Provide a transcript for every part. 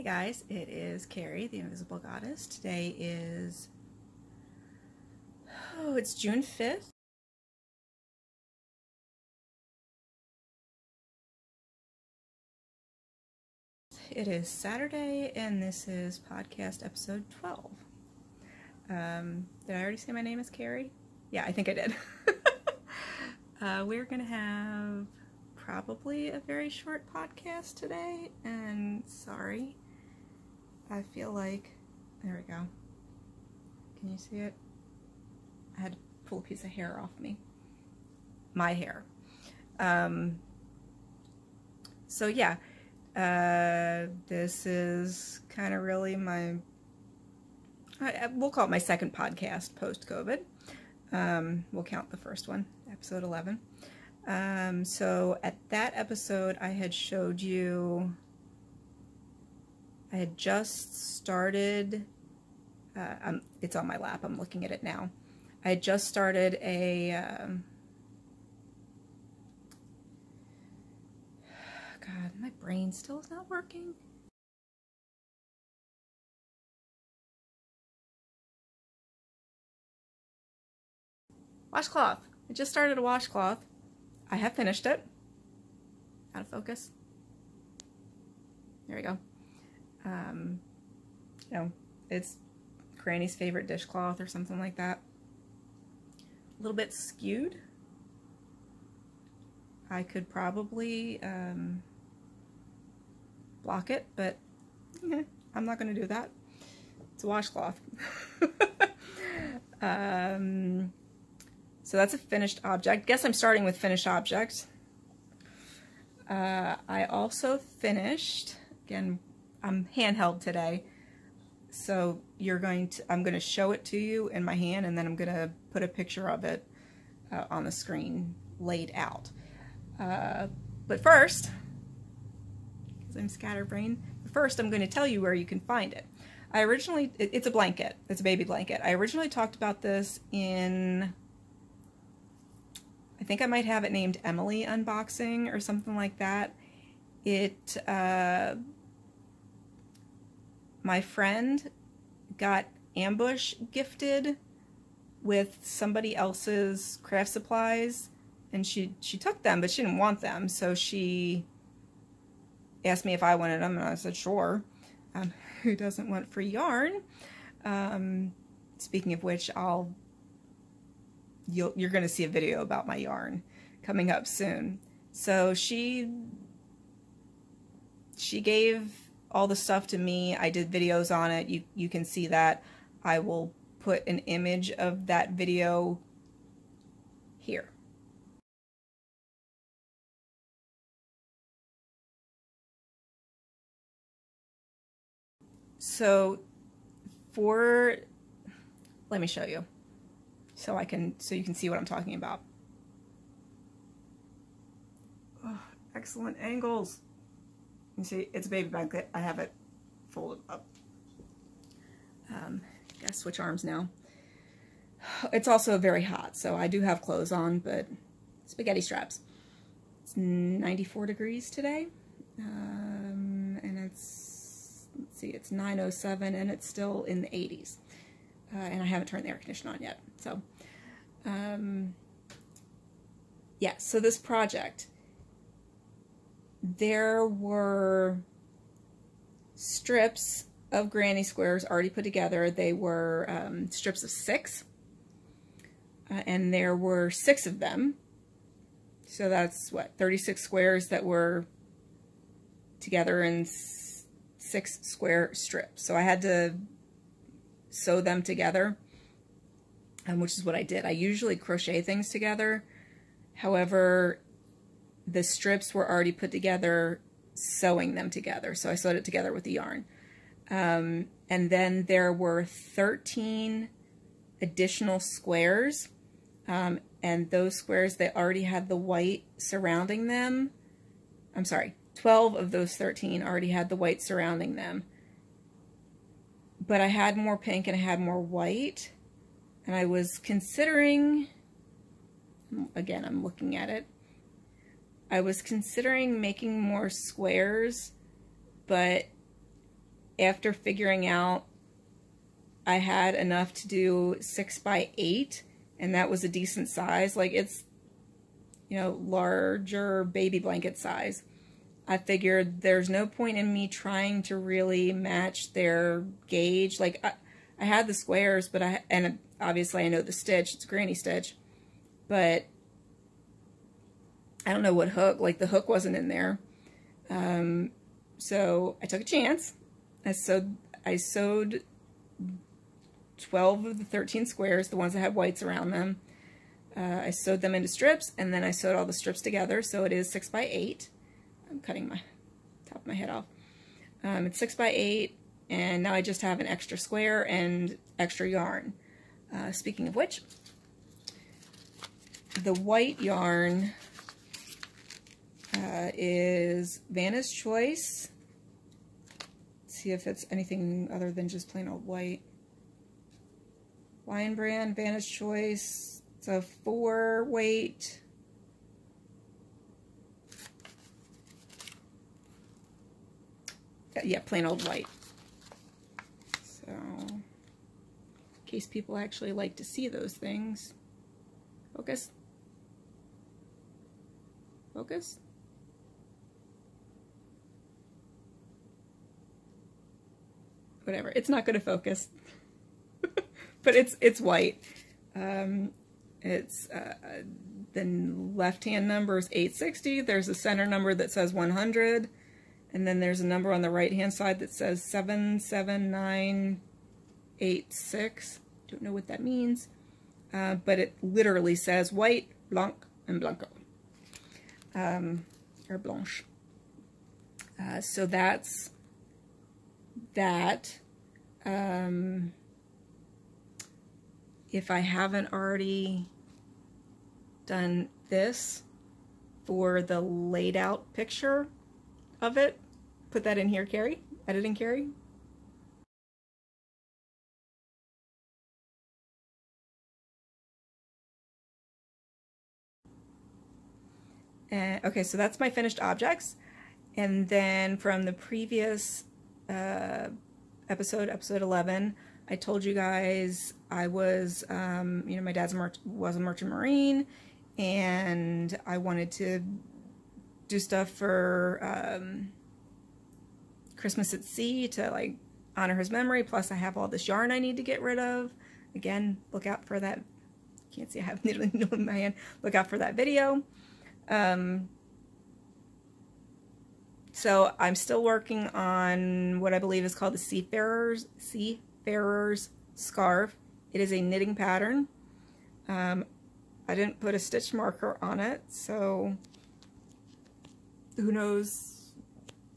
guys, it is Carrie, the Invisible Goddess. Today is, it's June 5th. It is Saturday, and this is podcast episode 12. Did I already say my name is Carrie? Yeah, I think I did. We're going to have probably a very short podcast today, and sorry. I feel like, there we go. Can you see it? I had to pull a piece of hair off me. My hair. So yeah, this is kind of really my, we'll call it my second podcast post-COVID. We'll count the first one, episode 11. So at that episode, I had showed you, I had just started, it's on my lap, I'm looking at it now. I had just started a, God, my brain still is not working. Washcloth. I just started a washcloth. I have finished it. Out of focus. There we go. You know, it's Granny's favorite dishcloth or something like that. A little bit skewed. I could probably block it, but I'm not going to do that. It's a washcloth. So that's a finished object. Guess I'm starting with finished objects. I also finished, again, I'm handheld today, so I'm going to show it to you in my hand, and then I'm going to put a picture of it on the screen laid out. But first, because I'm scatterbrained, first I'm going to tell you where you can find it. It's a blanket. It's a baby blanket. I originally talked about this in, I think I might have it named Emily Unboxing or something like that. My friend got ambush gifted with somebody else's craft supplies, and she took them, but she didn't want them, so she asked me if I wanted them, and I said sure. Who doesn't want free yarn? Speaking of which, you're going to see a video about my yarn coming up soon. So she gave all the stuff to me. I did videos on it. You can see that. I will put an image of that video here. So let me show you so you can see what I'm talking about. Oh, excellent angles. You see, it's a baby blanket. I have it folded up. Gotta switch arms now. It's also very hot, so I do have clothes on, but spaghetti straps. It's 94 degrees today, and it's, let's see, it's 9:07, and it's still in the 80s. And I haven't turned the air conditioner on yet. So, yeah, so this project, there were strips of granny squares already put together. They were strips of 6, and there were 6 of them. So that's, what, 36 squares that were together in 6 square strips. So I had to sew them together, which is what I did. I usually crochet things together. However, the strips were already put together, sewing them together. So I sewed it together with the yarn. And then there were 13 additional squares. And those squares, they already had the white surrounding them. I'm sorry, 12 of those 13 already had the white surrounding them. But I had more pink and I had more white, and I was considering, again, I'm looking at it, I was considering making more squares, but after figuring out I had enough to do 6 by 8, and that was a decent size. Like, it's, you know, larger baby blanket size. I figured there's no point in me trying to really match their gauge. Like, I had the squares, but and obviously I know the stitch, it's a granny stitch, but I don't know what hook, like the hook wasn't in there. So I took a chance. I sewed 12 of the 13 squares, the ones that had whites around them. I sewed them into strips, and then I sewed all the strips together, so it is 6 by 8. I'm cutting my top of my head off. It's 6 by 8, and now I just have an extra square and extra yarn. Speaking of which, the white yarn is Vanna's Choice. Let's see if it's anything other than just plain old white. Lion brand, Vanna's Choice. It's a 4 weight. Yeah, plain old white. So, in case people actually like to see those things. Focus. Focus. Whatever, it's not going to focus. But it's white. It's the left-hand number is 860. There's a center number that says 100. And then there's a number on the right-hand side that says 77986. Don't know what that means. But it literally says white, blanc, and blanco. Or blanche. So that's that. If I haven't already done this for the laid out picture of it, put that in here, Carrie. Editing, Carrie. Okay, so that's my finished objects. And then from the previous episode 11, I told you guys I was, you know, my dad's was a merchant marine, and I wanted to do stuff for Christmas at Sea to, like, honor his memory. Plus, I have all this yarn I need to get rid of. Again, look out for that. Can't see I have needle in my hand. Look out for that video. So I'm still working on what I believe is called the Seafarer's Scarf. It is a knitting pattern. I didn't put a stitch marker on it, so who knows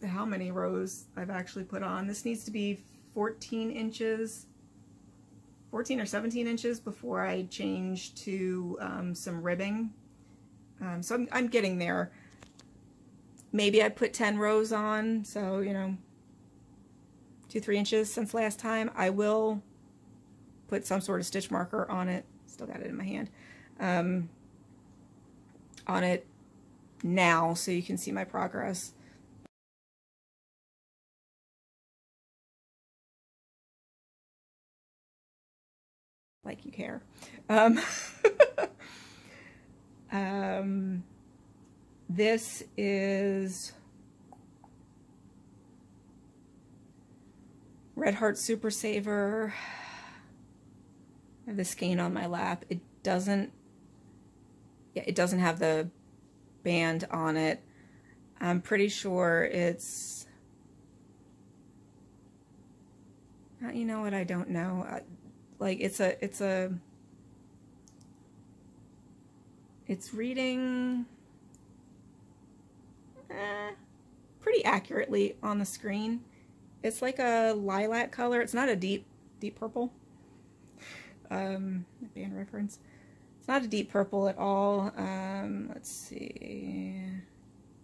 how many rows I've actually put on. This needs to be 14 inches, 14 or 17 inches before I change to some ribbing. So I'm getting there. Maybe I put 10 rows on, so, you know, 2-3 inches since last time. I will put some sort of stitch marker on it. Still got it in my hand. On it now, so you can see my progress. Like you care. This is Red Heart Super Saver. I have the skein on my lap. It doesn't have the band on it. I'm pretty sure it's, you know what, I don't know. Like, it's reading pretty accurately on the screen. It's like a lilac color. It's not a deep purple. Band reference. It's not a deep purple at all. Let's see.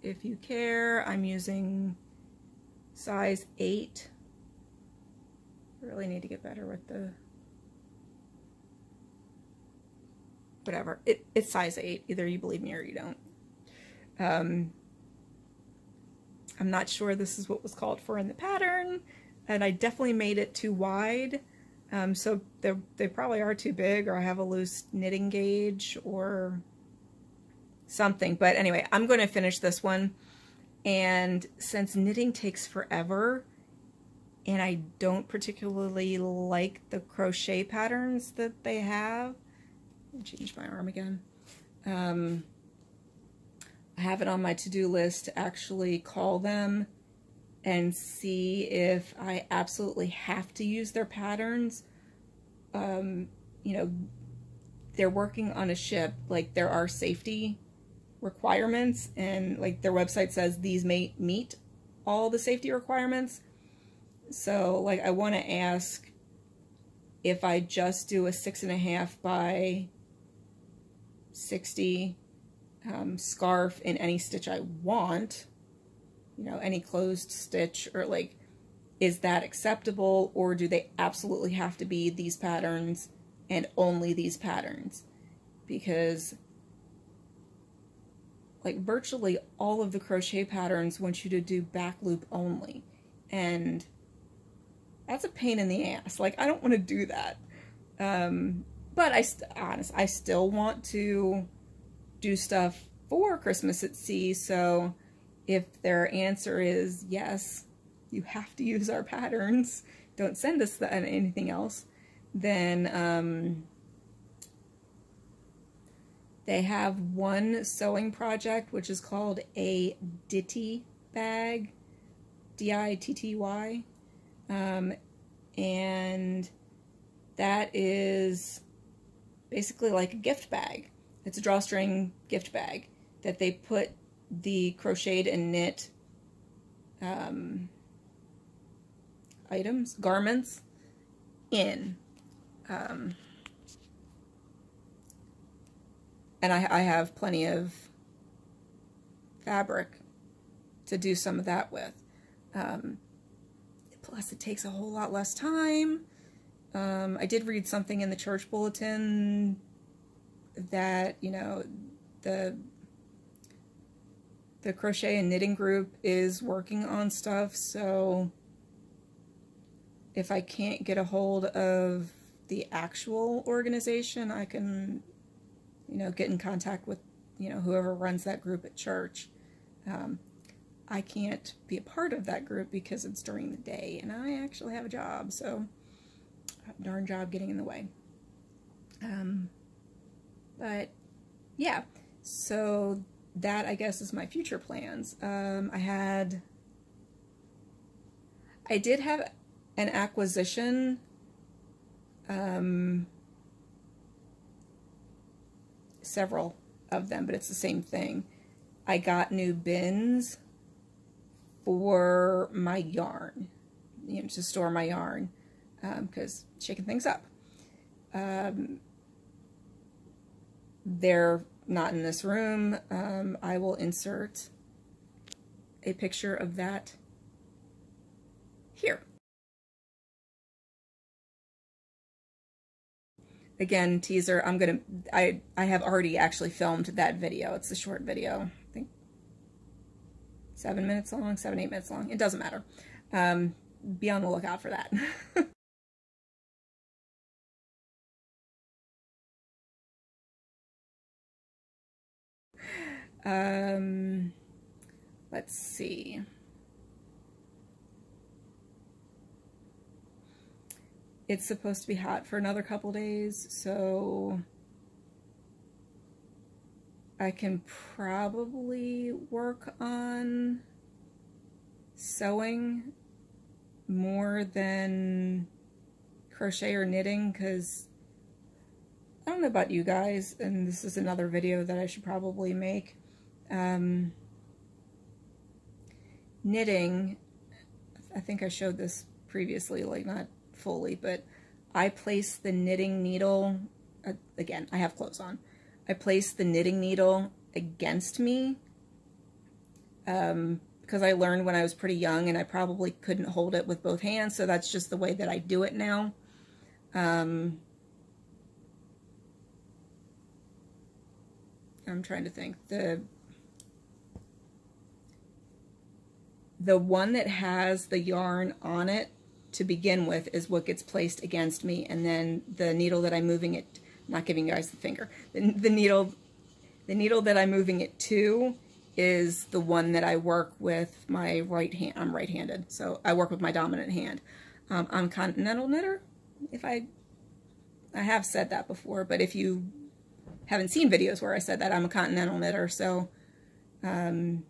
If you care, I'm using size 8. I really need to get better with the... Whatever. It's size 8. Either you believe me or you don't. I'm not sure this is what was called for in the pattern. and I definitely made it too wide. So they probably are too big, or I have a loose knitting gauge or something. But anyway, I'm going to finish this one. And since knitting takes forever, and I don't particularly like the crochet patterns that they have, I'll change my arm again. I have it on my to-do list to actually call them and see if I absolutely have to use their patterns. You know, they're working on a ship, like there are safety requirements, and like their website says these may meet all the safety requirements. So like I want to ask if I just do a 6.5 by 60 scarf in any stitch I want, you know, any closed stitch, or like, is that acceptable, or do they absolutely have to be these patterns and only these patterns? Because like virtually all of the crochet patterns want you to do back loop only, and that's a pain in the ass. Like, I don't want to do that. But I still want to do stuff for Christmas at Sea. So if their answer is yes, you have to use our patterns, don't send us anything else, then they have one sewing project which is called a Ditty bag, D-I-T-T-Y, and that is basically like a gift bag. It's a drawstring gift bag that they put the crocheted and knit items, garments in. And I have plenty of fabric to do some of that with. Plus it takes a whole lot less time. I did read something in the church bulletin that, you know, the crochet and knitting group is working on stuff, so if I can't get a hold of the actual organization, I can, you know, get in contact with, you know, whoever runs that group at church. I can't be a part of that group because it's during the day, and I actually have a job, so a darn job getting in the way. But yeah, so that, I guess, is my future plans. I did have an acquisition, several of them, but it's the same thing. I got new bins for my yarn, you know, to store my yarn, because shaking things up. They're not in this room. I will insert a picture of that here. Again, teaser, I have already actually filmed that video. It's a short video, I think 7 minutes long, 7, 8 minutes long. It doesn't matter. Be on the lookout for that. Let's see. It's supposed to be hot for another couple days, so I can probably work on sewing more than crochet or knitting, because I don't know about you guys, and this is another video that I should probably make. Knitting, I think I showed this previously, like not fully, but I place the knitting needle, again, I have clothes on, I place the knitting needle against me, because I learned when I was pretty young and I probably couldn't hold it with both hands, so that's just the way that I do it now. I'm trying to think. The one that has the yarn on it to begin with is what gets placed against me, and then the needle that I'm moving it, not giving you guys the finger, the needle that I'm moving it to is the one that I work with my right hand. I'm right-handed, so I work with my dominant hand. I'm a continental knitter. If I have said that before, but if you haven't seen videos where I said that, I'm a continental knitter. So the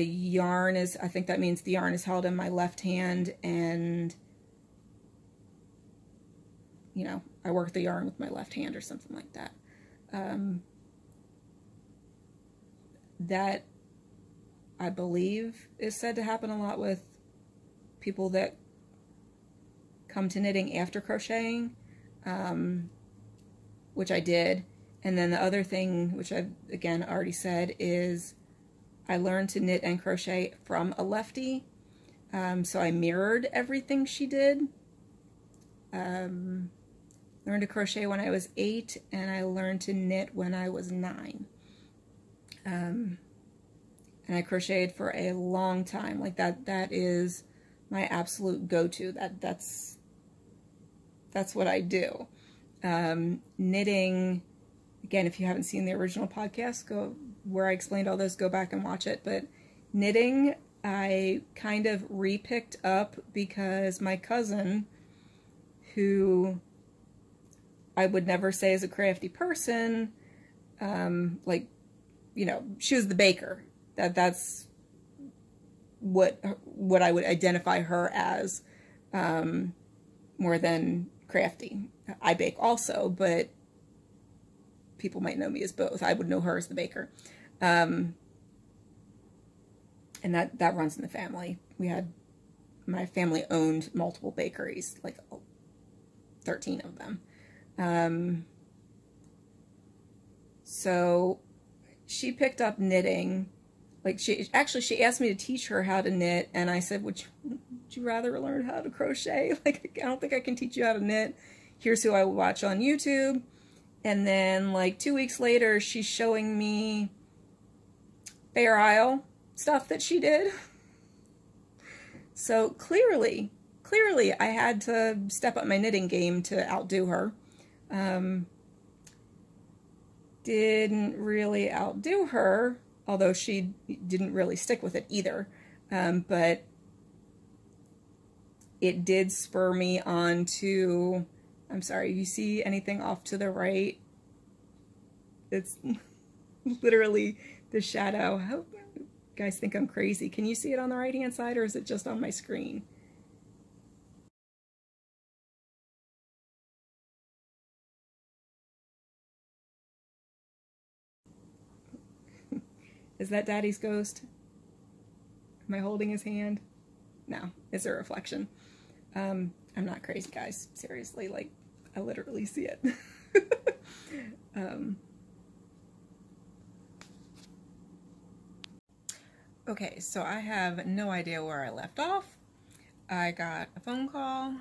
yarn is, I think that means the yarn is held in my left hand, and you know, I work the yarn with my left hand or something like that. That, I believe, is said to happen a lot with people that come to knitting after crocheting, which I did. And then the other thing, which I've, again, already said, is I learned to knit and crochet from a lefty. So I mirrored everything she did. Learned to crochet when I was 8, and I learned to knit when I was 9. And I crocheted for a long time. Like that is my absolute go-to. That's what I do. Knitting, again, if you haven't seen the original podcast, go where I explained all this, go back and watch it. But knitting, I kind of re-picked up because my cousin, who I would never say is a crafty person, like, you know, she was the baker. That's what I would identify her as, more than crafty. I bake also, but people might know me as both. I would know her as the baker. And that runs in the family. My family owned multiple bakeries, like 13 of them. So she picked up knitting. Like she asked me to teach her how to knit, and I said, would you rather learn how to crochet? Like, I don't think I can teach you how to knit. Here's who I watch on YouTube. And then like 2 weeks later, she's showing me Fair Isle stuff that she did. So clearly I had to step up my knitting game to outdo her. Didn't really outdo her, although she didn't really stick with it either. But it did spur me on to, I'm sorry, if you see anything off to the right, it's literally the shadow. I hope you guys think I'm crazy. Can you see it on the right hand side, or is it just on my screen? Is that Daddy's ghost? Am I holding his hand? No, it's a reflection. I'm not crazy, guys. Seriously, like, I literally see it. Okay, so I have no idea where I left off. I got a phone call.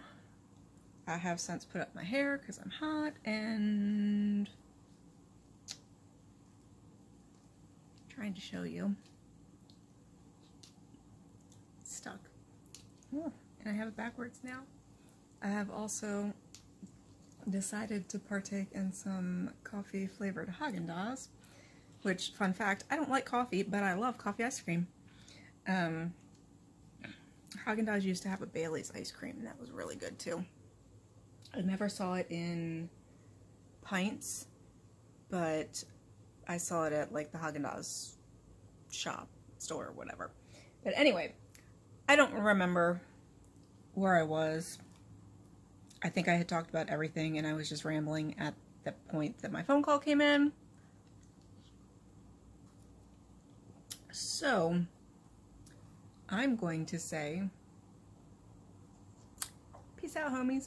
I have since put up my hair because I'm hot, and trying to show you. It's stuck. Oh, and I have it backwards now. I have also decided to partake in some coffee flavored Haagen-Dazs, which, fun fact, I don't like coffee, but I love coffee ice cream. Haagen-Dazs used to have a Bailey's ice cream, and that was really good too. I never saw it in pints, but I saw it at like the Haagen-Dazs shop, store, whatever. But anyway, I don't remember where I was. I think I had talked about everything, and I was just rambling at the point that my phone call came in. So I'm going to say, peace out, homies.